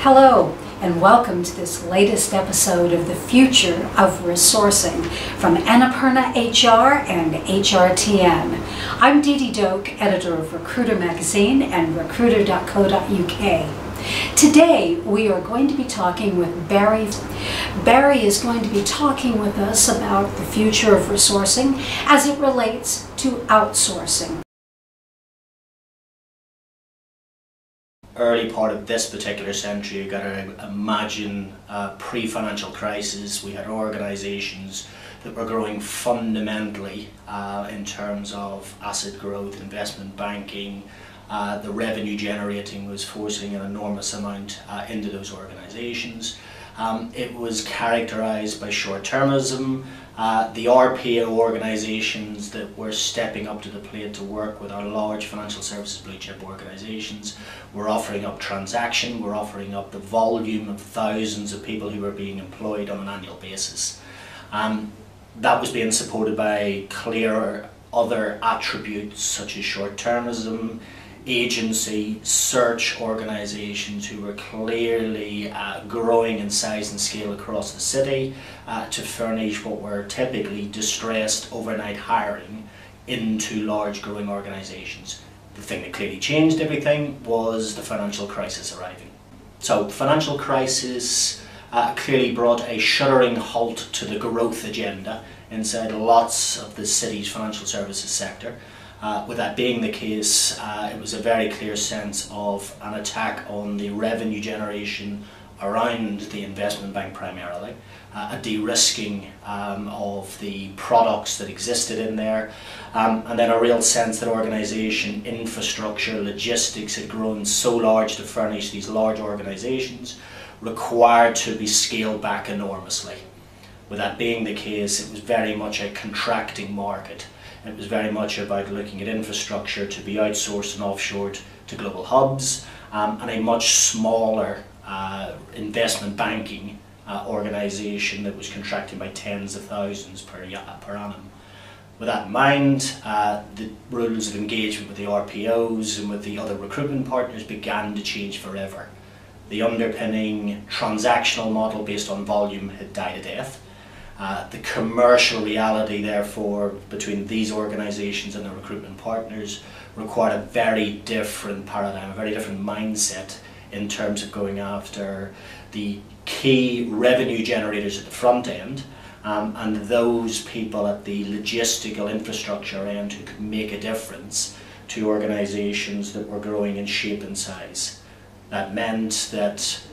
Hello, and welcome to this latest episode of The Future of Resourcing from Annapurna HR and HRTN. I'm Dee Dee Doak, editor of Recruiter magazine and recruiter.co.uk. Today we are going to be talking with Barry. Barry is going to be talking with us about the future of resourcing as it relates to outsourcing. Early part of this particular century, you got to imagine pre-financial crisis. We had organisations that were growing fundamentally in terms of asset growth, investment banking. The revenue generating was forcing an enormous amount into those organisations. It was characterised by short-termism. The RPO organisations that were stepping up to the plate to work with our large financial services blue chip organisations were offering up transaction, were offering up the volume of thousands of people who were being employed on an annual basis. That was being supported by clear other attributes such as short-termism, agency, search organisations who were clearly growing in size and scale across the city to furnish what were typically distressed overnight hiring into large growing organisations. The thing that clearly changed everything was the financial crisis arriving. So the financial crisis clearly brought a shuddering halt to the growth agenda inside lots of the city's financial services sector. With that being the case, it was a very clear sense of an attack on the revenue generation around the investment bank primarily, a de-risking of the products that existed in there, and then a real sense that organisation, infrastructure, logistics had grown so large to furnish these large organisations required to be scaled back enormously. With that being the case, it was very much a contracting market. It was very much about looking at infrastructure to be outsourced and offshored to global hubs, and a much smaller investment banking organisation that was contracting by tens of thousands per annum. With that in mind, the rules of engagement with the RPOs and with the other recruitment partners began to change forever. The underpinning transactional model based on volume had died a death. The commercial reality, therefore, between these organisations and the recruitment partners required a very different paradigm, a very different mindset in terms of going after the key revenue generators at the front end and those people at the logistical infrastructure end who could make a difference to organisations that were growing in shape and size. That meant that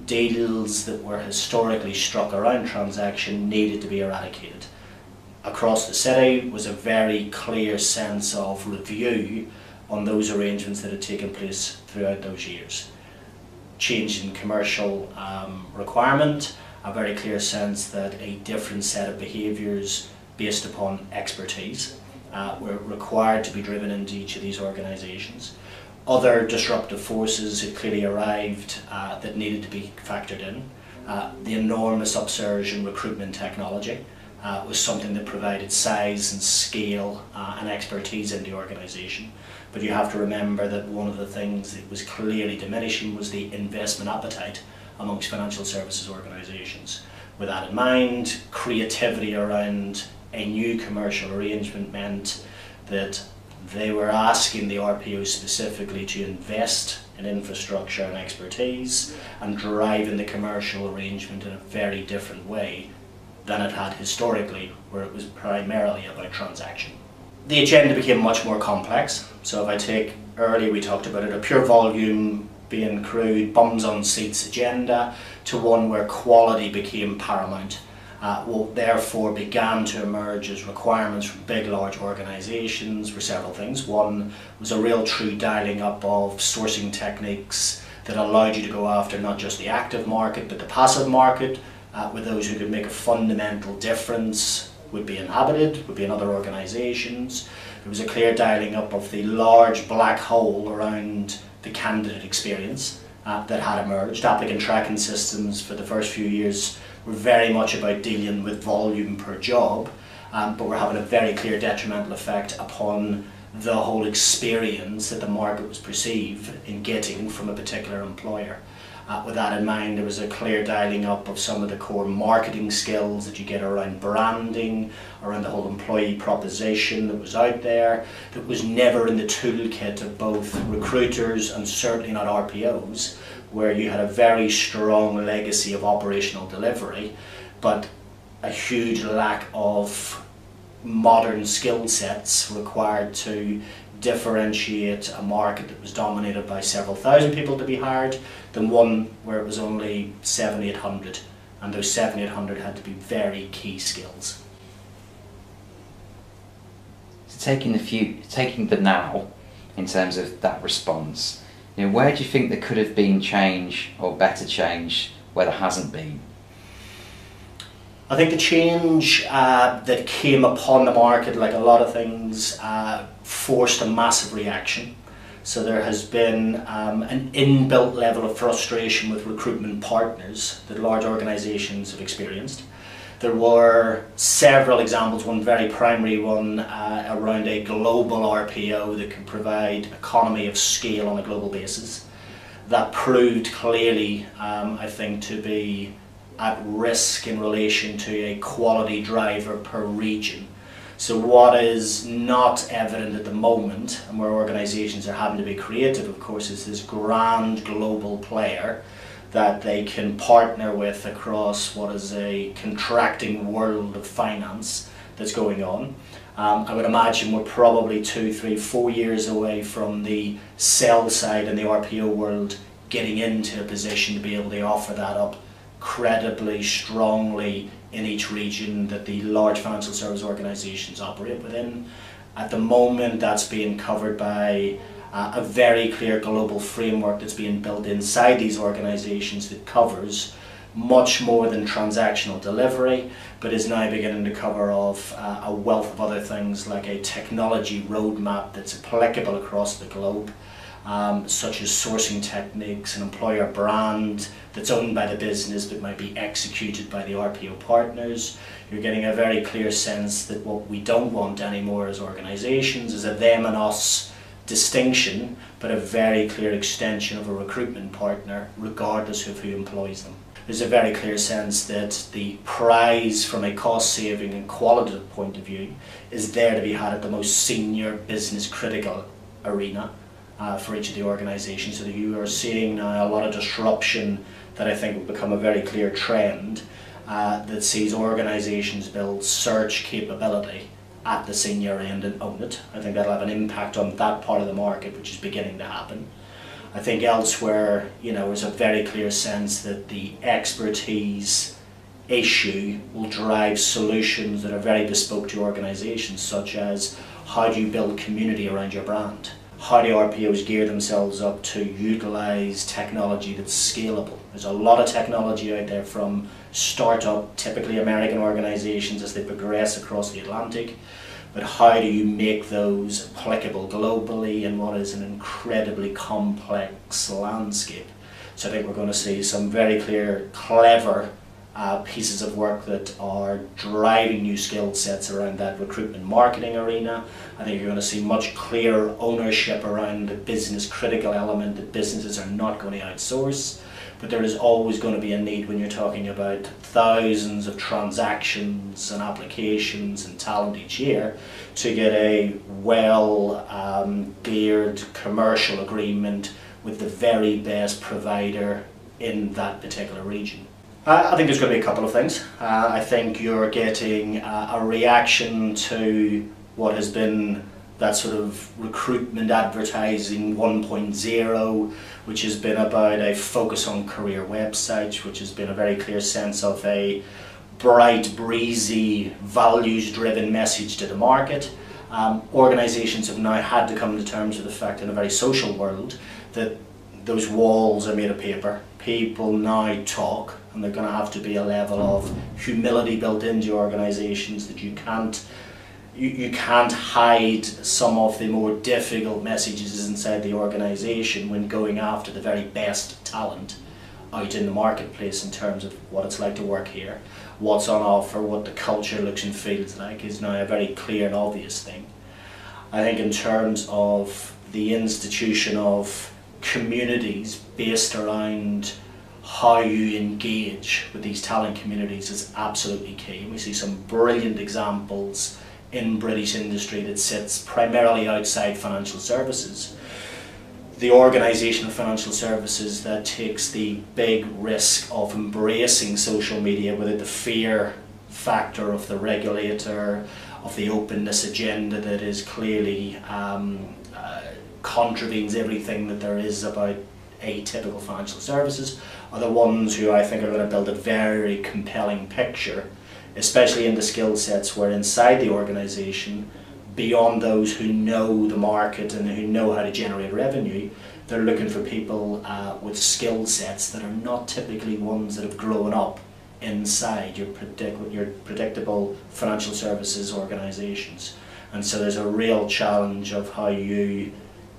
deals that were historically struck around transaction needed to be eradicated. Across the city was a very clear sense of review on those arrangements that had taken place throughout those years. Change in commercial requirement, a very clear sense that a different set of behaviours based upon expertise were required to be driven into each of these organisations. Other disruptive forces had clearly arrived that needed to be factored in. The enormous upsurge in recruitment technology was something that provided size and scale and expertise in the organisation. But you have to remember that one of the things that was clearly diminishing was the investment appetite amongst financial services organisations. With that in mind, creativity around a new commercial arrangement meant that they were asking the RPO specifically to invest in infrastructure and expertise and driving the commercial arrangement in a very different way than it had historically, where it was primarily about transaction. The agenda became much more complex. So if I take earlier, we talked about it, a pure volume being crude, bums on seats agenda, to one where quality became paramount. What therefore began to emerge as requirements from big, large organisations were several things. One was a real true dialing up of sourcing techniques that allowed you to go after not just the active market but the passive market, with those who could make a fundamental difference would be inhabited, would be in other organisations. There was a clear dialing up of the large black hole around the candidate experience that had emerged. Applicant tracking systems for the first few years were very much about dealing with volume per job, but were having a very clear detrimental effect upon the whole experience that the market was perceived in getting from a particular employer. With that in mind, there was a clear dialing up of some of the core marketing skills that you get around branding, around the whole employee proposition that was out there, that was never in the toolkit of both recruiters and certainly not RPOs, where you had a very strong legacy of operational delivery, but a huge lack of modern skill sets required to differentiate a market that was dominated by several thousand people to be hired than one where it was only 700-800, and those 700-800 had to be very key skills. So taking the now in terms of that response, where do you think there could have been change or better change where there hasn't been? I think the change that came upon the market, like a lot of things, forced a massive reaction. So there has been an inbuilt level of frustration with recruitment partners that large organisations have experienced. There were several examples, one very primary one around a global RPO that could provide economy of scale on a global basis. That proved clearly, I think, to be at risk in relation to a quality driver per region. So what is not evident at the moment, and where organisations are having to be creative, of course, is this grand global player that they can partner with across what is a contracting world of finance that's going on. I would imagine we're probably 2, 3, 4 years away from the sell side in the RPO world getting into a position to be able to offer that up credibly, strongly in each region that the large financial service organisations operate within. At the moment, that's being covered by a very clear global framework that's being built inside these organisations that covers much more than transactional delivery, but is now beginning to cover off a wealth of other things like a technology roadmap that's applicable across the globe, such as sourcing techniques, an employer brand that's owned by the business but might be executed by the RPO partners. You're getting a very clear sense that what we don't want anymore as organisations is a them and us distinction, but a very clear extension of a recruitment partner regardless of who employs them. There's a very clear sense that the prize from a cost saving and qualitative point of view is there to be had at the most senior business critical arena for each of the organisations. So that you are seeing now a lot of disruption that I think will become a very clear trend that sees organisations build search capability at the senior end and own it. I think that'll have an impact on that part of the market, which is beginning to happen. I think elsewhere, there's a very clear sense that the expertise issue will drive solutions that are very bespoke to organisations, such as how do you build community around your brand? How do RPOs gear themselves up to utilise technology that's scalable? There's a lot of technology out there from startup, typically American organisations as they progress across the Atlantic, but how do you make those applicable globally in what is an incredibly complex landscape? So I think we're going to see some very clear, clever pieces of work that are driving new skill sets around that recruitment marketing arena. I think you're going to see much clearer ownership around the business critical element that businesses are not going to outsource. But there is always going to be a need when you're talking about thousands of transactions and applications and talent each year to get a well geared commercial agreement with the very best provider in that particular region. I think there's going to be a couple of things. I think you're getting a reaction to what has been that sort of recruitment advertising 1.0, which has been about a focus on career websites, which has been a very clear sense of a bright, breezy, values-driven message to the market. Organisations have now had to come to terms with the fact in a very social world that those walls are made of paper. People now talk, and there's going to have to be a level of humility built into organisations that you can't hide some of the more difficult messages inside the organisation when going after the very best talent out in the marketplace in terms of what it's like to work here, what's on offer, what the culture looks and feels like is now a very clear and obvious thing. I think in terms of the institution of communities based around how you engage with these talent communities is absolutely key. And we see some brilliant examples in British industry that sits primarily outside financial services. The organisation of financial services that takes the big risk of embracing social media without the fear factor of the regulator, of the openness agenda that is clearly contravenes everything that there is about atypical financial services, are the ones who I think are going to build a very compelling picture, especially in the skill sets where inside the organisation, beyond those who know the market and who know how to generate revenue, they're looking for people with skill sets that are not typically ones that have grown up inside your predictable financial services organisations. And so there's a real challenge of how you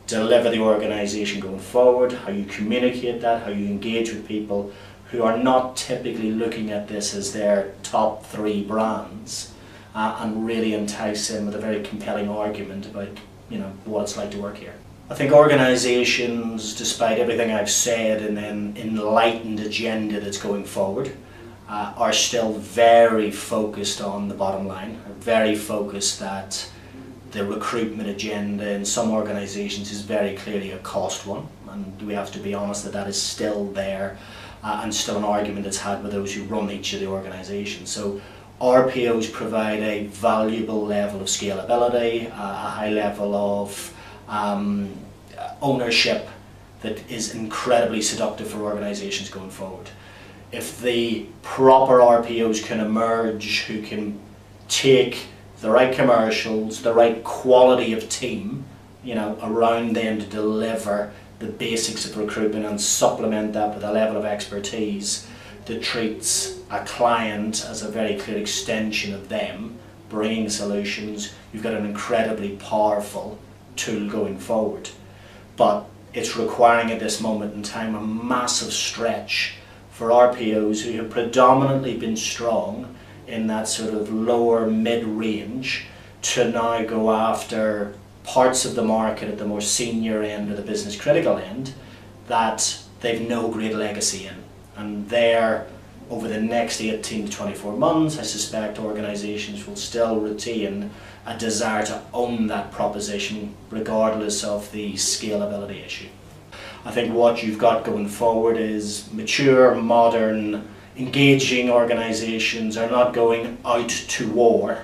deliver the organisation going forward, how you communicate that, how you engage with people who are not typically looking at this as their top 3 brands, and really entice them with a very compelling argument about, you know, what it's like to work here. I think organisations, despite everything I've said and an enlightened agenda that's going forward, are still very focused on the bottom line, are very focused that the recruitment agenda in some organisations is very clearly a cost one, and we have to be honest that that is still there, and still an argument that's had with those who run each of the organisations. So RPOs provide a valuable level of scalability, a high level of ownership that is incredibly seductive for organisations going forward. If the proper RPOs can emerge, who can take the right commercials, the right quality of team, you know, around them to deliver the basics of recruitment and supplement that with a level of expertise that treats a client as a very clear extension of them, bringing solutions, you've got an incredibly powerful tool going forward. But it's requiring at this moment in time a massive stretch for RPOs who have predominantly been strong in that sort of lower mid-range to now go after parts of the market at the more senior end or the business critical end that they've no great legacy in. And there, over the next 18 to 24 months, I suspect organisations will still retain a desire to own that proposition regardless of the scalability issue. I think what you've got going forward is mature, modern, engaging organisations are not going out to war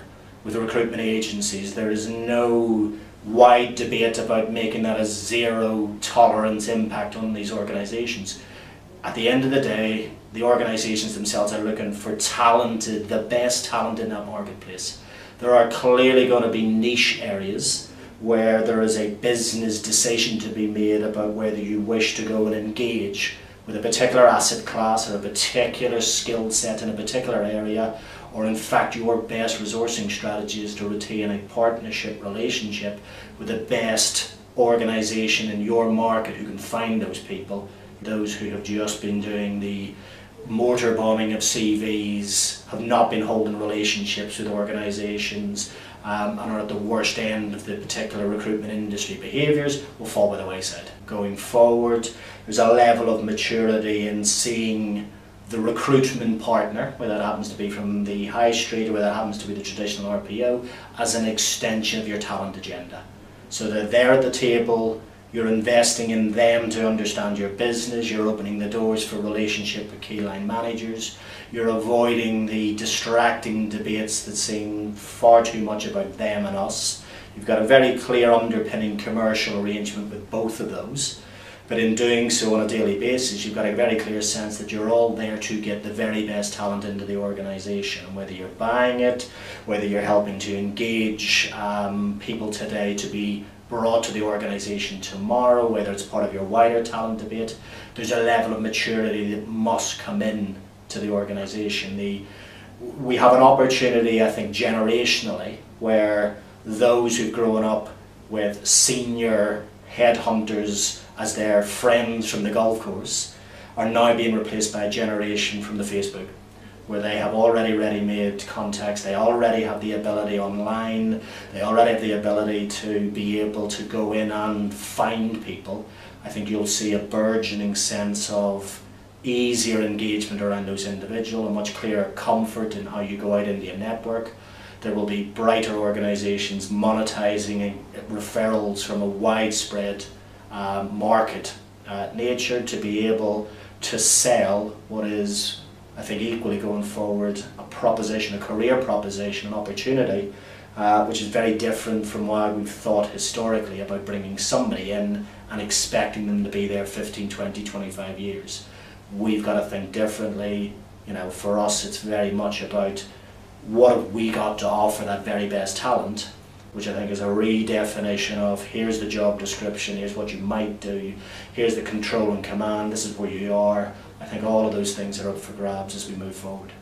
with recruitment agencies. There is no wide debate about making that a zero tolerance impact on these organisations. At the end of the day, the organisations themselves are looking for talented, the best talent in that marketplace. There are clearly going to be niche areas where there is a business decision to be made about whether you wish to go and engage with a particular asset class or a particular skill set in a particular area, or in fact your best resourcing strategy is to retain a partnership relationship with the best organisation in your market who can find those people, those who have just been doing the mortar bombing of CVs, have not been holding relationships with organisations, and are at the worst end of the particular recruitment industry behaviours, will fall by the wayside. Going forward, there's a level of maturity in seeing the recruitment partner, whether that happens to be from the high street or whether that happens to be the traditional RPO, as an extension of your talent agenda. So they're there at the table, you're investing in them to understand your business, you're opening the doors for relationship with key line managers, you're avoiding the distracting debates that seem far too much about them and us. You've got a very clear underpinning commercial arrangement with both of those, but in doing so on a daily basis you've got a very clear sense that you're all there to get the very best talent into the organisation. Whether you're buying it, whether you're helping to engage people today to be brought to the organisation tomorrow, whether it's part of your wider talent debate, there's a level of maturity that must come in to the organisation. We have an opportunity, I think, generationally, where those who've grown up with senior headhunters as their friends from the golf course are now being replaced by a generation from the Facebook, where they have already ready-made contacts, they already have the ability online, they already have the ability to be able to go in and find people. I think you'll see a burgeoning sense of easier engagement around those individuals, a much clearer comfort in how you go out into your network. There will be brighter organisations monetising referrals from a widespread market nature to be able to sell what is, I think, equally going forward a proposition, a career proposition, an opportunity, which is very different from what we've thought historically about bringing somebody in and expecting them to be there 15, 20, 25 years. We've got to think differently. You know, for us it's very much about what have we got to offer that very best talent, which I think is a redefinition of here's the job description, here's what you might do, here's the control and command, this is where you are. I think all of those things are up for grabs as we move forward.